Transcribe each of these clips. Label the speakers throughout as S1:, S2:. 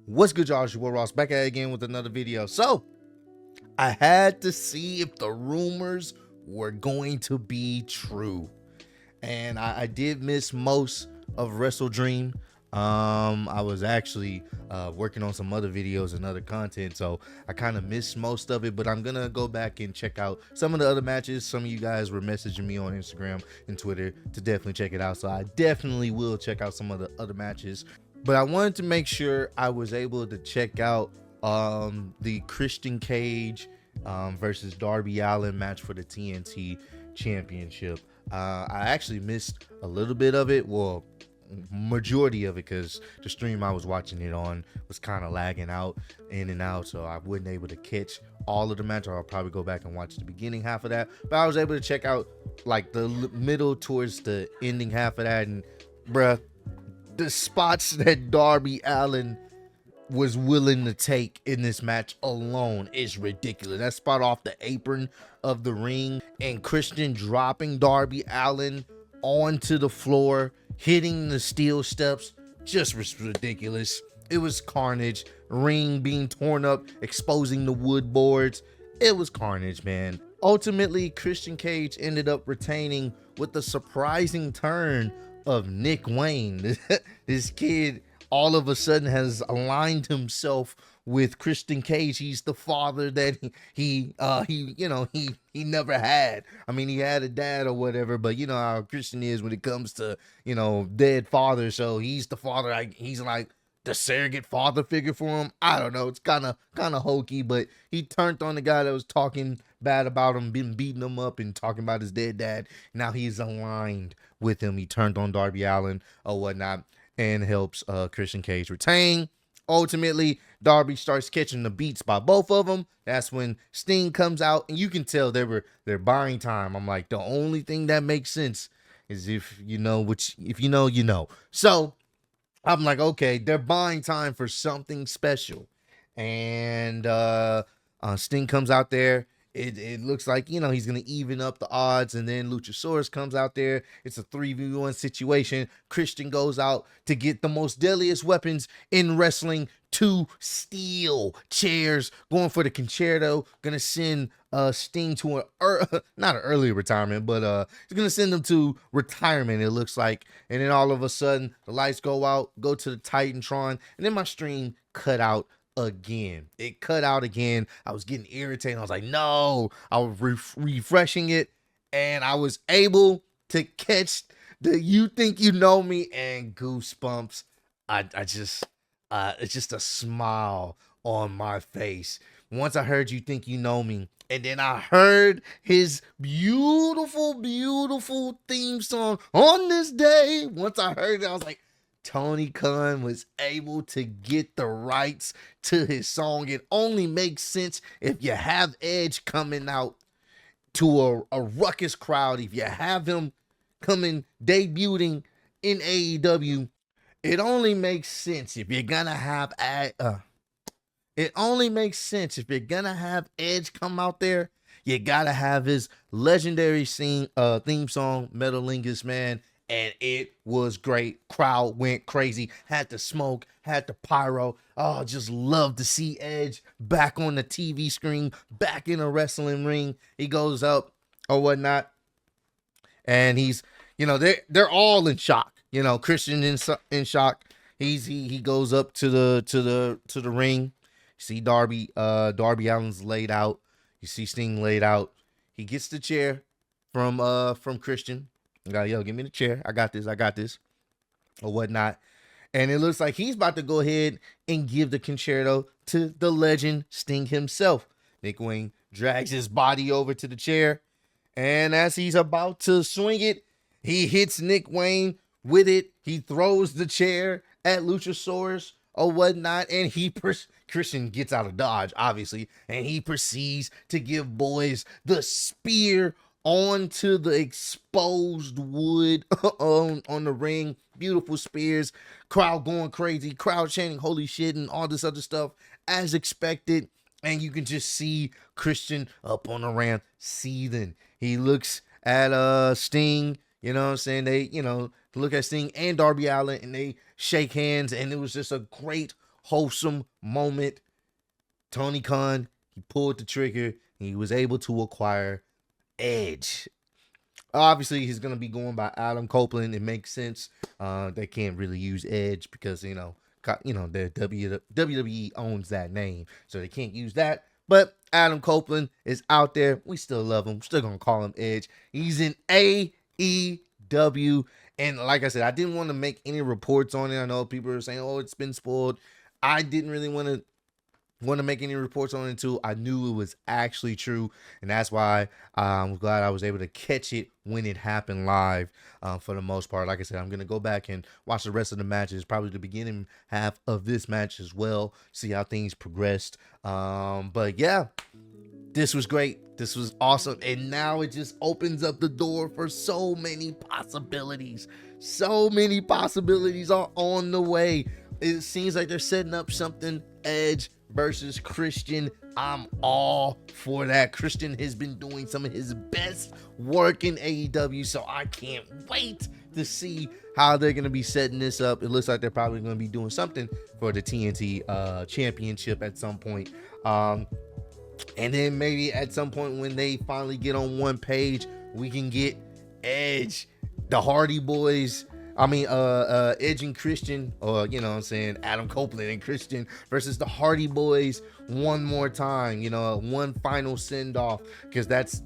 S1: What's good, y'all? It's your boy Ross back at it again with another video. So I had to see if the rumors were going to be true, and I did miss most of Wrestle Dream. I was actually working on some other videos and other content, so I kind of missed most of it, but I'm gonna go back and check out some of the other matches. Some of you guys were messaging me on Instagram and Twitter to definitely check it out, so I definitely will check out some of the other matches. But I wanted to make sure I was able to check out the Christian Cage versus Darby Allin match for the TNT Championship. I actually missed a little bit of it. Well, majority of it, because the stream I was watching it on was kind of lagging out in and out, so I wasn't able to catch all of the match, or I'll probably go back and watch the beginning half of that. But I was able to check out like the middle towards the ending half of that, and bruh, the spots that Darby Allin was willing to take in this match alone is ridiculous. That spot off the apron of the ring and Christian dropping Darby Allin onto the floor, hitting the steel steps, just was ridiculous. It was carnage. Ring being torn up, exposing the wood boards. It was carnage, man. Ultimately, Christian Cage ended up retaining with the surprising turn of Nick Wayne. This kid all of a sudden has aligned himself with Christian Cage. He's the father that he never had. I mean, he had a dad or whatever, but you know how Christian is when it comes to, dead father. So he's the father. He's like the surrogate father figure for him. I don't know. It's kind of hokey, but he turned on the guy that was talking bad about him, been beating him up and talking about his dead dad. Now he's aligned with him. He turned on Darby Allin or whatnot and helps Christian Cage retain. Ultimately, Darby starts catching the beats by both of them. That's when Sting comes out, and you can tell they're buying time. I'm like, the only thing that makes sense is if you know, you know. So I'm like, okay, they're buying time for something special. And Sting comes out there. It looks like, he's going to even up the odds. And then Luchasaurus comes out there. It's a 3v1 situation. Christian goes out to get the most deadliest weapons in wrestling, 2 steel chairs, going for the concerto. Going to send Sting to not an early retirement, but he's going to send him to retirement, it looks like. And then all of a sudden, the lights go out, go to the Titantron, and then my stream cut out again. It cut out again. I was getting irritated. I was like, no. I was refreshing it, and I was able to catch the "You Think You Know Me" and goosebumps. I just it's just a smile on my face once I heard "You Think You Know Me," and then I heard his beautiful theme song "On This Day." Once I heard it, I was like, Tony Khan was able to get the rights to his song. It only makes sense if you have Edge coming out to a ruckus crowd. If you have him coming, debuting in AEW, it only makes sense if you're gonna have Edge come out there. You gotta have his legendary theme song, Metalingus, man. And it was great. Crowd went crazy. Had the smoke, had the pyro. Oh, just love to see Edge back on the TV screen, back in a wrestling ring. He goes up or whatnot, and he's, they're all in shock. Christian in shock. He goes up to the ring. You see Darby Allin's laid out. You see Sting laid out. He gets the chair from Christian. Yo, give me the chair. I got this, or whatnot. And it looks like he's about to go ahead and give the concerto to the legend Sting himself. Nick Wayne drags his body over to the chair, and as he's about to swing it, he hits Nick Wayne with it. He throws the chair at Luchasaurus or whatnot, and Christian gets out of dodge, obviously, and he proceeds to give boys the spear onto the exposed wood on the ring. Beautiful spears. Crowd going crazy. Crowd chanting holy shit and all this other stuff as expected. And you can just see Christian up on the ramp seething. He looks at Sting, you know what I'm saying? They, look at Sting and Darby Allin, and they shake hands, and it was just a great wholesome moment. Tony Khan, he pulled the trigger and he was able to acquire Edge. Obviously, he's going to be going by Adam Copeland. It makes sense. They can't really use Edge because, the WWE owns that name, so they can't use that. But Adam Copeland is out there. We still love him. Still going to call him Edge. He's in AEW. And like I said, I didn't want to make any reports on it. I know people are saying, oh, it's been spoiled. I didn't really want to make any reports on it until I knew it was actually true, and that's why I'm glad I was able to catch it when it happened live. For the most part, like I said, I'm gonna go back and watch the rest of the matches, probably the beginning half of this match as well, see how things progressed. But yeah, this was great. This was awesome, and now it just opens up the door for so many possibilities. So many possibilities are on the way. It seems like they're setting up something. Edge versus Christian. I'm all for that. Christian has been doing some of his best work in AEW, so I can't wait to see how they're going to be setting this up. It looks like they're probably going to be doing something for the TNT championship at some point. And then maybe at some point when they finally get on one page, we can get Edge, the Hardy Boys, Edge and Christian, or Adam Copeland and Christian versus the Hardy Boys one more time, one final send off, because that's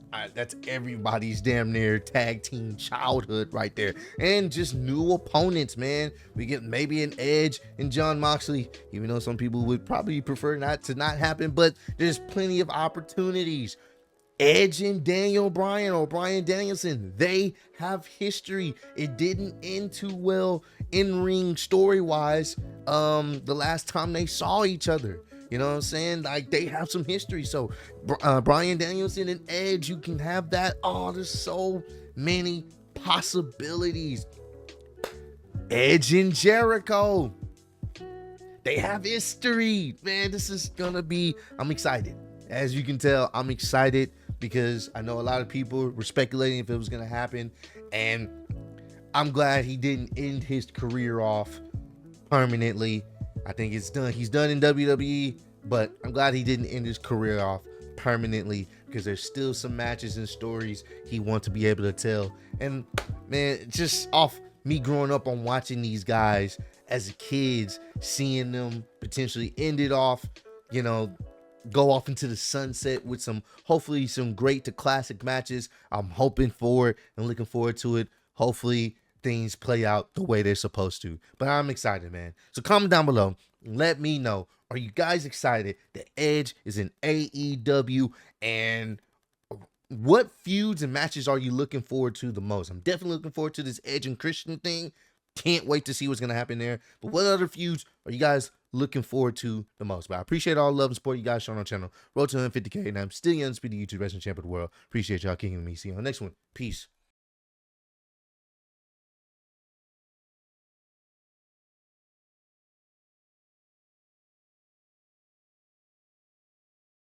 S1: everybody's damn near tag team childhood right there. And just new opponents, man. We get maybe an Edge and John Moxley, even though some people would probably prefer not to not happen, but there's plenty of opportunities. Edge and Daniel Bryan or Bryan Danielson, they have history. It didn't end too well in ring story wise the last time they saw each other. You know what I'm saying? Like, they have some history. So Bryan Danielson and Edge, you can have that. Oh, there's so many possibilities. Edge and Jericho, they have history. Man, this is gonna be, I'm excited. As you can tell, I'm excited because I know a lot of people were speculating if it was going to happen, and I'm glad he didn't end his career off permanently. I think it's done. He's done in WWE, but I'm glad he didn't end his career off permanently because there's still some matches and stories he wants to be able to tell. And man, just off me growing up on watching these guys as kids, seeing them potentially end it off, go off into the sunset with hopefully some great to classic matches. I'm hoping for it and looking forward to it. Hopefully things play out the way they're supposed to. But I'm excited, man. So comment down below. Let me know. Are you guys excited that Edge is in AEW? And what feuds and matches are you looking forward to the most? I'm definitely looking forward to this Edge and Christian thing. Can't wait to see what's going to happen there. But what other feuds are you guys looking forward to the most? But I appreciate all the love and support you guys showing on the channel. Road to 150K, and I'm still the undisputed YouTube wrestling champion of the world. Appreciate y'all kicking with me. See you on the next one. Peace.